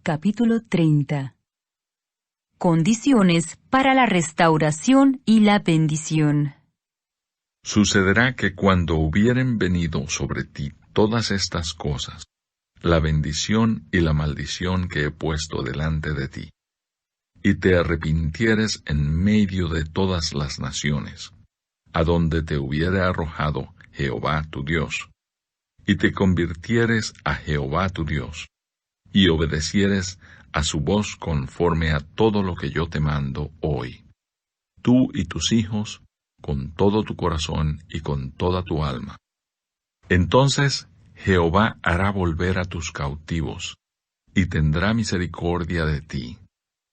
capítulo 30. Condiciones para la restauración y la bendición. Sucederá que cuando hubieren venido sobre ti todas estas cosas, la bendición y la maldición que he puesto delante de ti, y te arrepintieres en medio de todas las naciones, a donde te hubiere arrojado Jehová tu Dios, y te convirtieres a Jehová tu Dios, y obedecieres a su voz conforme a todo lo que yo te mando hoy, tú y tus hijos, con todo tu corazón y con toda tu alma. Entonces Jehová hará volver a tus cautivos, y tendrá misericordia de ti,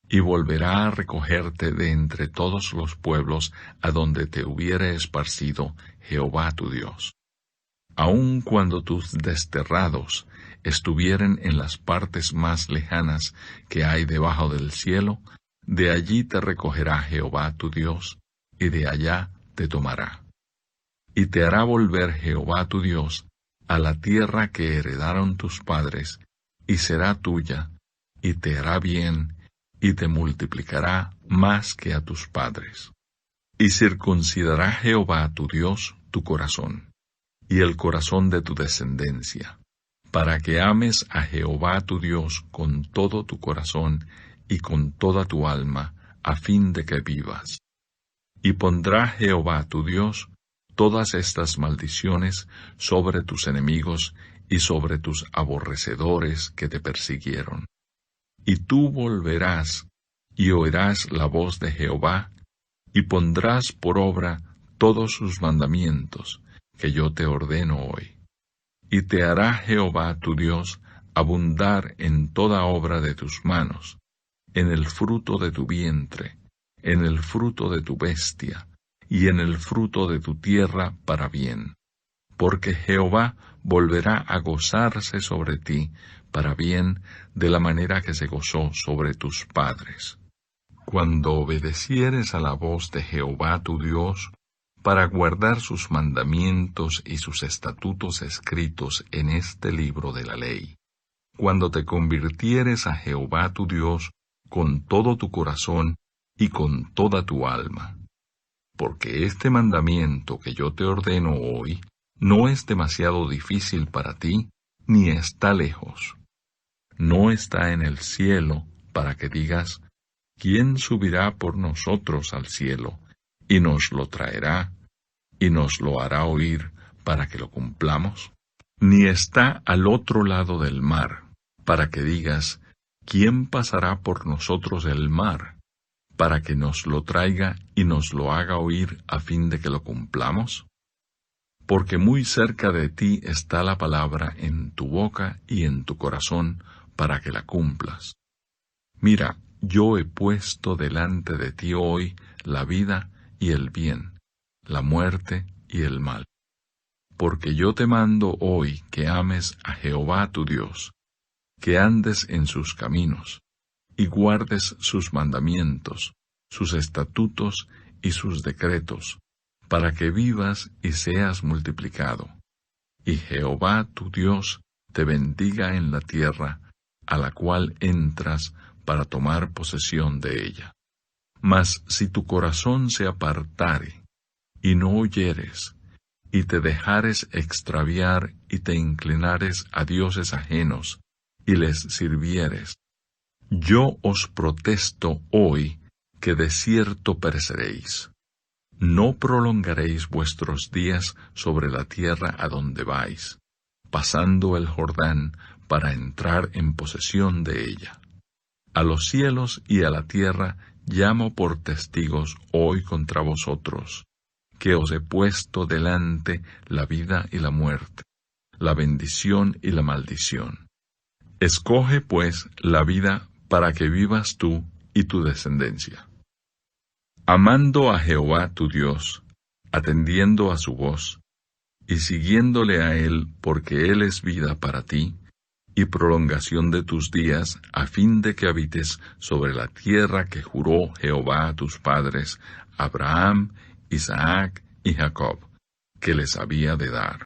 y volverá a recogerte de entre todos los pueblos a donde te hubiere esparcido Jehová tu Dios. Aun cuando tus desterrados estuvieren en las partes más lejanas que hay debajo del cielo, de allí te recogerá Jehová tu Dios, y de allá te tomará. Y te hará volver Jehová tu Dios a la tierra que heredaron tus padres, y será tuya, y te hará bien, y te multiplicará más que a tus padres. Y circuncidará Jehová tu Dios tu corazón, y el corazón de tu descendencia, para que ames a Jehová tu Dios con todo tu corazón y con toda tu alma, a fin de que vivas. Y pondrá Jehová tu Dios todas estas maldiciones sobre tus enemigos y sobre tus aborrecedores que te persiguieron. Y tú volverás y oirás la voz de Jehová, y pondrás por obra todos sus mandamientos, que yo te ordeno hoy. Y te hará Jehová tu Dios abundar en toda obra de tus manos, en el fruto de tu vientre, en el fruto de tu bestia, y en el fruto de tu tierra para bien. Porque Jehová volverá a gozarse sobre ti para bien, de la manera que se gozó sobre tus padres. Cuando obedecieres a la voz de Jehová tu Dios, para guardar sus mandamientos y sus estatutos escritos en este libro de la ley, cuando te convirtieres a Jehová tu Dios con todo tu corazón y con toda tu alma. Porque este mandamiento que yo te ordeno hoy no es demasiado difícil para ti, ni está lejos. No está en el cielo para que digas, ¿quién subirá por nosotros al cielo, y nos lo traerá, y nos lo hará oír para que lo cumplamos? Ni está al otro lado del mar, para que digas, ¿quién pasará por nosotros el mar, para que nos lo traiga y nos lo haga oír a fin de que lo cumplamos? Porque muy cerca de ti está la palabra en tu boca y en tu corazón, para que la cumplas. Mira, yo he puesto delante de ti hoy la vida y el bien, la muerte y el mal. Porque yo te mando hoy que ames a Jehová tu Dios, que andes en sus caminos, y guardes sus mandamientos, sus estatutos y sus decretos, para que vivas y seas multiplicado. Y Jehová tu Dios te bendiga en la tierra, a la cual entras para tomar posesión de ella. Mas si tu corazón se apartare, y no oyeres, y te dejares extraviar y te inclinares a dioses ajenos, y les sirvieres, yo os protesto hoy que de cierto pereceréis. No prolongaréis vuestros días sobre la tierra a donde vais, pasando el Jordán para entrar en posesión de ella. A los cielos y a la tierra llamo por testigos hoy contra vosotros, que os he puesto delante la vida y la muerte, la bendición y la maldición. Escoge, pues, la vida para que vivas tú y tu descendencia. Amando a Jehová tu Dios, atendiendo a su voz, y siguiéndole a Él porque Él es vida para ti, y prolongación de tus días, a fin de que habites sobre la tierra que juró Jehová a tus padres, Abraham, Isaac y Jacob, que les había de dar.